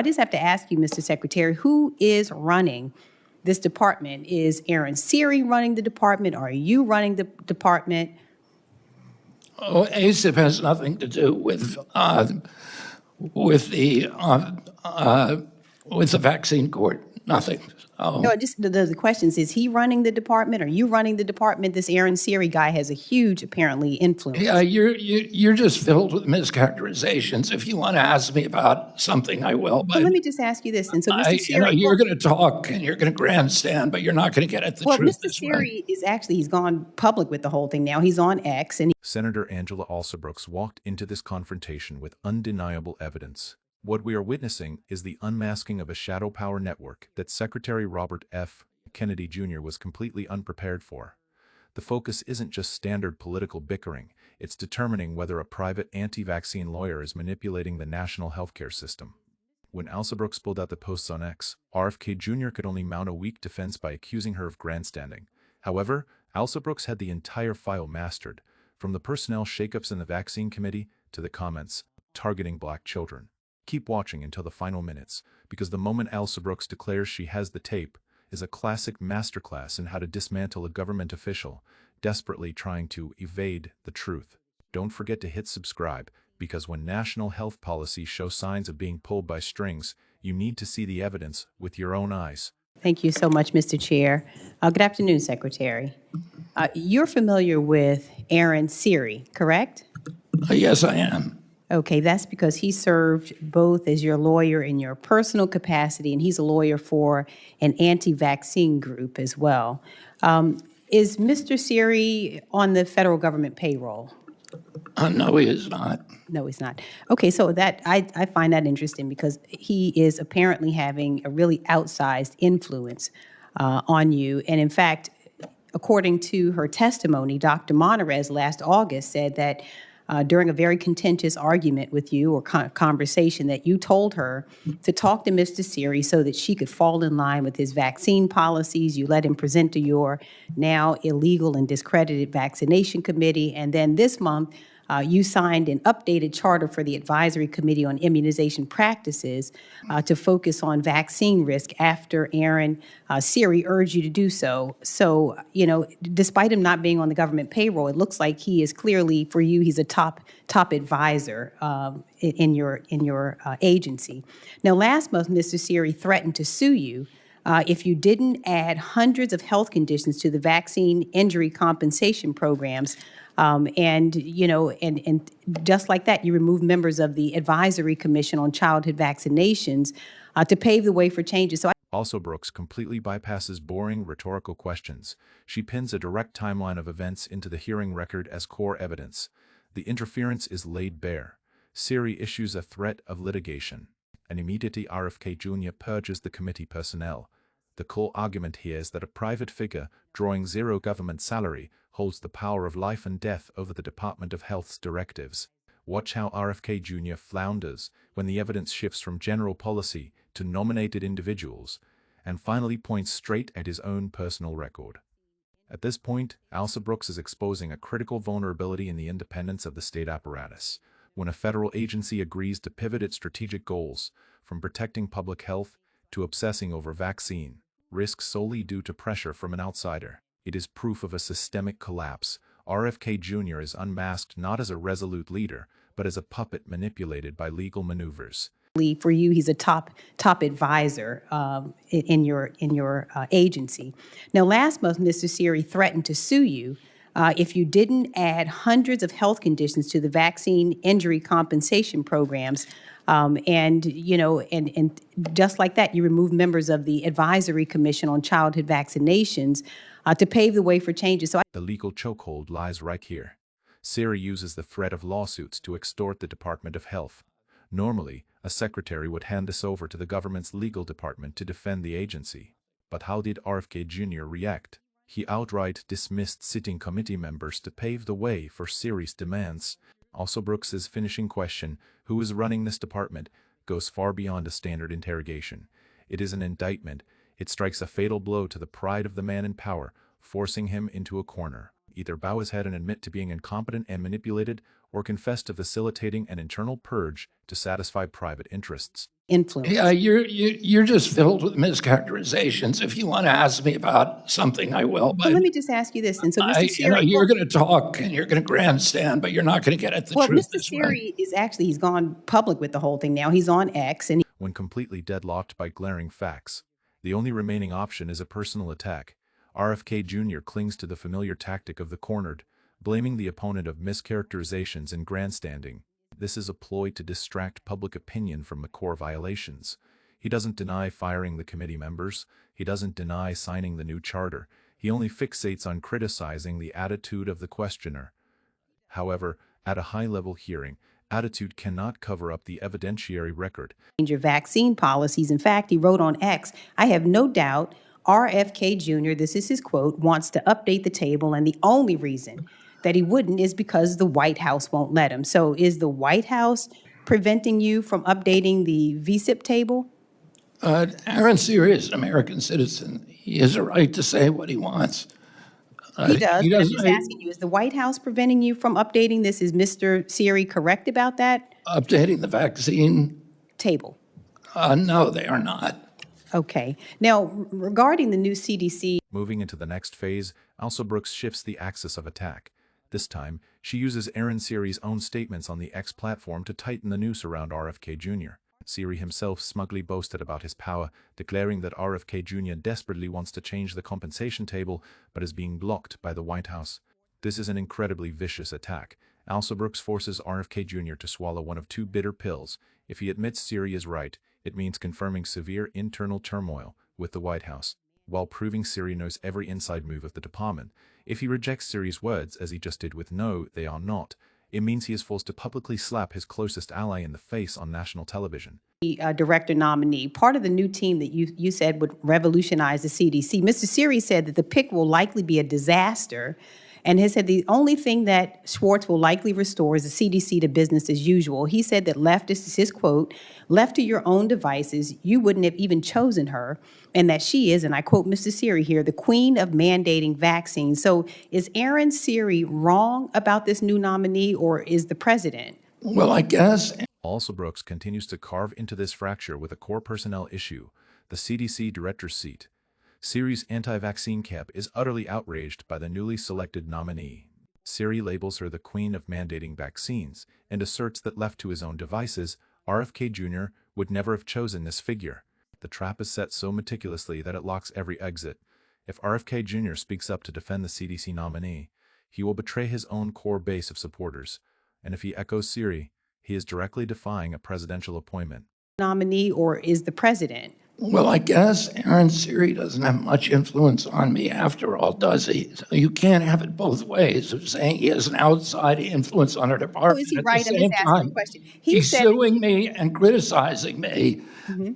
I just have to ask you, Mr. Secretary, who is running this department? Is Aaron Siri running the department? Are you running the department? Oh, ASIP has nothing to do with the vaccine court. Nothing. No, just the questions. Is he running the department? Are you running the department? This Aaron Siri guy has a huge, apparently, influence. Yeah, you're just filled with mischaracterizations. If you want to ask me about something, I will. But let me just ask you this. And so, Mr. Siri, you're going to talk and you're going to grandstand, but you're not going to get at the truth. Mr. Siri is actually, he's gone public with the whole thing now. He's on X. And Senator Angela Alsobrooks walked into this confrontation with undeniable evidence. What we are witnessing is the unmasking of a shadow power network that Secretary Robert F. Kennedy Jr. was completely unprepared for. The focus isn't just standard political bickering, it's determining whether a private anti-vaccine lawyer is manipulating the national healthcare system. When Alsobrooks pulled out the posts on X, RFK Jr. could only mount a weak defense by accusing her of grandstanding. However, Alsobrooks had the entire file mastered, from the personnel shakeups in the vaccine committee to the comments targeting black children. Keep watching until the final minutes, because the moment Alsobrooks declares she has the tape is a classic masterclass in how to dismantle a government official desperately trying to evade the truth. Don't forget to hit subscribe, because when national health policies show signs of being pulled by strings, you need to see the evidence with your own eyes. Thank you so much, Mr. Chair. Good afternoon, Secretary. You're familiar with Aaron Siri, correct? Yes, I am. Okay, that's because he served both as your lawyer in your personal capacity, and he's a lawyer for an anti-vaccine group as well. Is Mr. Siri on the federal government payroll? No, he is not. No, he's not. Okay, so that I find that interesting because he is apparently having a really outsized influence on you. And in fact, according to her testimony, Dr. Monterez last August said that during a very contentious argument with you or conversation that you told her to talk to Mr. Siri so that she could fall in line with his vaccine policies. You let him present to your now illegal and discredited vaccination committee. And then this month, you signed an updated charter for the Advisory Committee on Immunization Practices to focus on vaccine risk after Aaron Siri urged you to do so. So, you know, despite him not being on the government payroll, it looks like he is clearly, for you, he's a top advisor in your agency. Now, last month, Mr. Siri threatened to sue you if you didn't add hundreds of health conditions to the vaccine injury compensation programs. And just like that, you removed members of the Advisory Commission on Childhood Vaccinations to pave the way for changes. Alsobrooks completely bypasses boring rhetorical questions. She pins a direct timeline of events into the hearing record as core evidence. The interference is laid bare. Siri issues a threat of litigation, and immediately RFK Jr. purges the committee personnel. The core argument here is that a private figure drawing zero government salary holds the power of life and death over the Department of Health's directives. Watch how RFK Jr. flounders when the evidence shifts from general policy to nominated individuals, and finally points straight at his own personal record. At this point, Alsobrooks is exposing a critical vulnerability in the independence of the state apparatus. When a federal agency agrees to pivot its strategic goals from protecting public health to obsessing over vaccine risk solely due to pressure from an outsider, it is proof of a systemic collapse. RFK Jr. is unmasked not as a resolute leader, but as a puppet manipulated by legal maneuvers. For you, he's a top advisor in your agency. Now, last month, Mr. Siri threatened to sue you if you didn't add hundreds of health conditions to the vaccine injury compensation programs. And just like that, you removed members of the Advisory Commission on Childhood Vaccinations to pave the way for changes. The legal chokehold lies right here. Siri uses the threat of lawsuits to extort the Department of Health. Normally, a secretary would hand this over to the government's legal department to defend the agency. But how did RFK Jr. react? He outright dismissed sitting committee members to pave the way for Siri's demands. Alsobrooks' finishing question, who is running this department, goes far beyond a standard interrogation. It is an indictment. It strikes a fatal blow to the pride of the man in power, forcing him into a corner. Either bow his head and admit to being incompetent and manipulated, or confess to facilitating an internal purge to satisfy private interests. influence. Yeah, you're just filled with mischaracterizations. If you want to ask me about something, I will. But But let me just ask you this. And so, Mr. Siri, you're going to talk and you're going to grandstand, but you're not going to get at the well, truth Mr. this way. Siri is actually, he's gone public with the whole thing now. He's on X, and When completely deadlocked by glaring facts, the only remaining option is a personal attack. RFK Jr. clings to the familiar tactic of the cornered, blaming the opponent of mischaracterizations and grandstanding. This is a ploy to distract public opinion from the core violations. He doesn't deny firing the committee members. He doesn't deny signing the new charter. He only fixates on criticizing the attitude of the questioner. However, at a high-level hearing, attitude cannot cover up the evidentiary record. your vaccine policies. In fact, he wrote on X, I have no doubt RFK Jr., this is his quote, wants to update the table, and the only reason that he wouldn't is because the White House won't let him. So is the White House preventing you from updating the VSIP table? Aaron Siri is an American citizen. He has a right to say what he wants. He does, but I'm doesn't just asking you, is the White House preventing you from updating this? Is Mr. Siri correct about that? Updating the vaccine? Table. No, they are not. Okay. Now, regarding the new CDC. Moving into the next phase, Alsobrooks shifts the axis of attack. This time, she uses Aaron Siri's own statements on the X platform to tighten the noose around RFK Jr. Siri himself smugly boasted about his power, declaring that RFK Jr. desperately wants to change the compensation table, but is being blocked by the White House. This is an incredibly vicious attack. Alsobrooks forces RFK Jr. to swallow one of two bitter pills. If he admits Siri is right, it means confirming severe internal turmoil with the White House, while proving Siri knows every inside move of the department. If he rejects Siri's words, as he just did with "No, they are not," it means he is forced to publicly slap his closest ally in the face on national television. Director nominee, part of the new team that you said would revolutionize the CDC. Mr. Siri said that the pick will likely be a disaster, and has said the only thing that Schwartz will likely restore is the CDC to business as usual. He said that this is his quote, left to your own devices, you wouldn't have even chosen her, and that she is, and I quote Mr. Siri here, the queen of mandating vaccines. So is Aaron Siri wrong about this new nominee, or is the president? Well, I guess. Alsobrooks continues to carve into this fracture with a core personnel issue, the CDC director's seat. Siri's anti-vaccine camp is utterly outraged by the newly selected nominee. Siri labels her the queen of mandating vaccines and asserts that left to his own devices, RFK Jr. would never have chosen this figure. The trap is set so meticulously that it locks every exit. If RFK Jr. speaks up to defend the CDC nominee, he will betray his own core base of supporters. And if he echoes Siri, he is directly defying a presidential appointment. Nominee, or is the president? Well, I guess Aaron Siri doesn't have much influence on me after all, does he? So you can't have it both ways of saying he has an outside influence on our department. Oh, is he At right? the I'm same just asking time, a question. He's suing me and criticizing me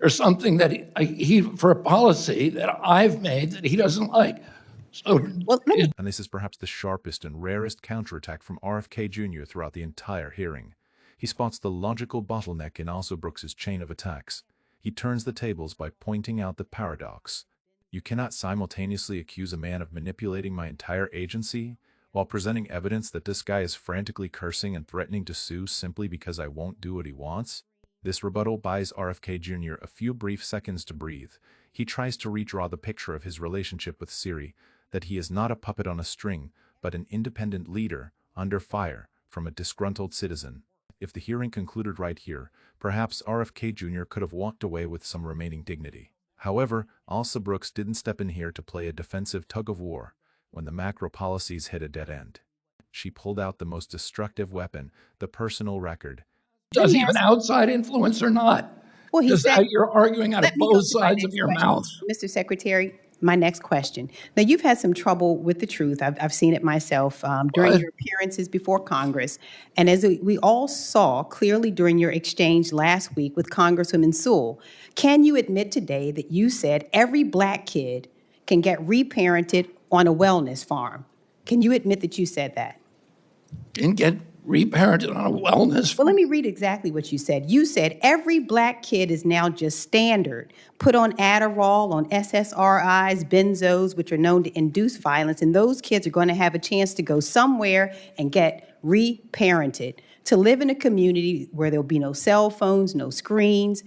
for something that for a policy that I've made that he doesn't like. So, Well, let me And this is perhaps the sharpest and rarest counterattack from RFK Jr. throughout the entire hearing. He spots the logical bottleneck in Alsobrooks' chain of attacks. He turns the tables by pointing out the paradox. You cannot simultaneously accuse a man of manipulating my entire agency while presenting evidence that this guy is frantically cursing and threatening to sue simply because I won't do what he wants. This rebuttal buys RFK Jr. a few brief seconds to breathe. He tries to redraw the picture of his relationship with Siri, that he is not a puppet on a string, but an independent leader under fire from a disgruntled citizen. If the hearing concluded right here, perhaps RFK Jr. could have walked away with some remaining dignity. However, Alsobrooks didn't step in here to play a defensive tug-of-war when the macro policies hit a dead end. She pulled out the most destructive weapon, the personal record. does he have an outside influence or not? Well, he Because said, you're arguing out of let me go both to my sides of next your question. mouth. Mr. Secretary, my next question. Now, you've had some trouble with the truth. I've seen it myself during What? your appearances before Congress. And as we all saw clearly during your exchange last week with Congresswoman Sewell, can you admit today that you said every black kid can get reparented on a wellness farm? Can you admit that you said that? Didn't get reparented on a wellness. Well, let me read exactly what you said. You said every black kid is now just standard, put on Adderall, on SSRIs, benzos, which are known to induce violence, and those kids are going to have a chance to go somewhere and get reparented, to live in a community where there'll be no cell phones, no screens.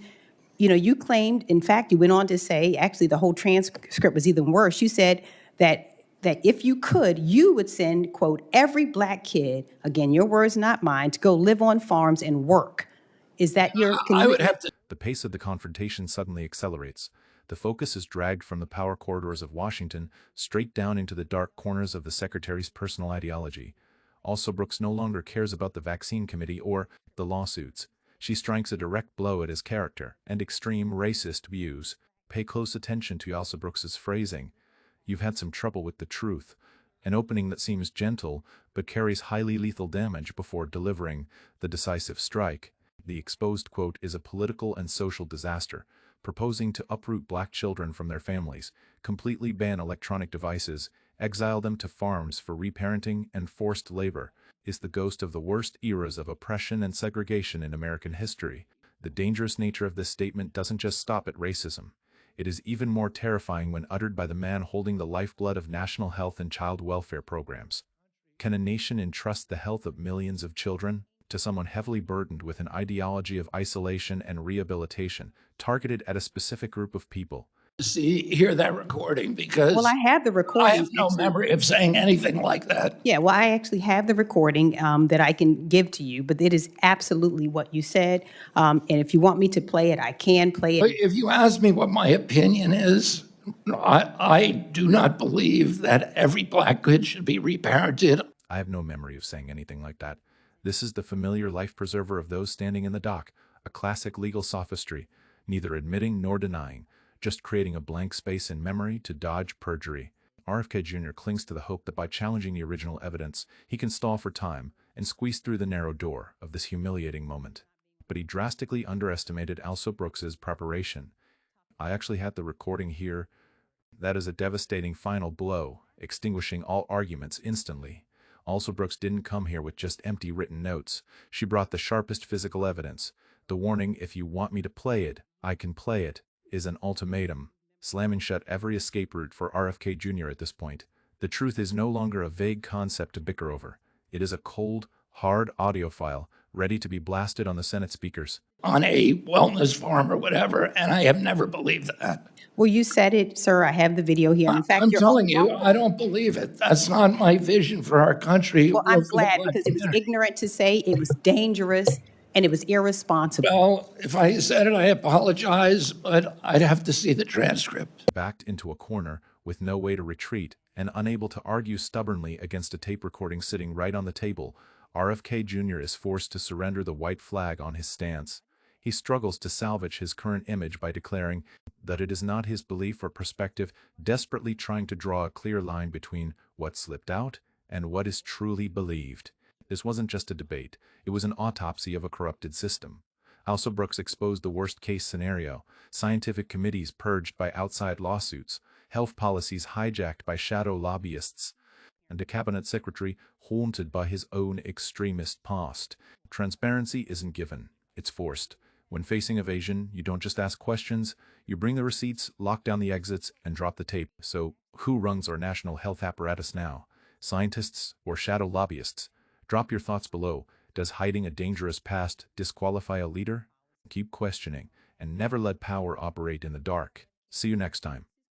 you claimed, in fact, you went on to say, actually, the whole transcript was even worse. You said that if you could, you would send, quote, every black kid, again, your words, not mine, to go live on farms and work. Is that your, can I you? would have to. The pace of the confrontation suddenly accelerates. The focus is dragged from the power corridors of Washington straight down into the dark corners of the secretary's personal ideology. Alsobrooks no longer cares about the vaccine committee or the lawsuits. She strikes a direct blow at his character and extreme racist views. Pay close attention to Alsobrooks's phrasing. You've had some trouble with the truth. An opening that seems gentle but carries highly lethal damage before delivering the decisive strike. The exposed quote is a political and social disaster, proposing to uproot black children from their families, completely ban electronic devices, exile them to farms for reparenting and forced labor, is the ghost of the worst eras of oppression and segregation in American history. The dangerous nature of this statement doesn't just stop at racism. It is even more terrifying when uttered by the man holding the lifeblood of national health and child welfare programs. Can a nation entrust the health of millions of children to someone heavily burdened with an ideology of isolation and rehabilitation, targeted at a specific group of people? Hear that recording because Well, I have the recording. I have no memory of saying anything like that. Yeah, well, I actually have the recording that I can give to you, but it is absolutely what you said. And if you want me to play it, I can play But it. if you ask me what my opinion is, I do not believe that every black kid should be reparented. I have no memory of saying anything like that. This is the familiar life preserver of those standing in the dock, a classic legal sophistry, neither admitting nor denying, just creating a blank space in memory to dodge perjury. RFK Jr. clings to the hope that by challenging the original evidence, he can stall for time and squeeze through the narrow door of this humiliating moment. But he drastically underestimated Alsobrooks's preparation. I actually had the recording here. That is a devastating final blow, extinguishing all arguments instantly. Alsobrooks didn't come here with just empty written notes. She brought the sharpest physical evidence. The warning, if you want me to play it, I can play it, is an ultimatum, slamming shut every escape route for RFK Jr. at this point. The truth is no longer a vague concept to bicker over. It is a cold, hard audio file, ready to be blasted on the Senate speakers. On a wellness farm or whatever, and I have never believed that. Well, you said it, sir. I have the video here. In fact, I'm your telling own- you, I don't believe it. That's not my vision for our country. Well, or I'm for the glad black because it was community. ignorant to say, it was dangerous, and it was irresponsible. Well, if I said it, I apologize, but I'd have to see the transcript. Backed into a corner with no way to retreat and unable to argue stubbornly against a tape recording sitting right on the table, RFK Jr. is forced to surrender the white flag on his stance. He struggles to salvage his current image by declaring that it is not his belief or perspective, desperately trying to draw a clear line between what slipped out and what is truly believed. This wasn't just a debate, it was an autopsy of a corrupted system. Alsobrooks exposed the worst-case scenario: scientific committees purged by outside lawsuits, health policies hijacked by shadow lobbyists, and a cabinet secretary haunted by his own extremist past. Transparency isn't given, it's forced. When facing evasion, you don't just ask questions, you bring the receipts, lock down the exits, and drop the tape. So, who runs our national health apparatus now? Scientists or shadow lobbyists? Drop your thoughts below. Does hiding a dangerous past disqualify a leader? Keep questioning, and never let power operate in the dark. See you next time.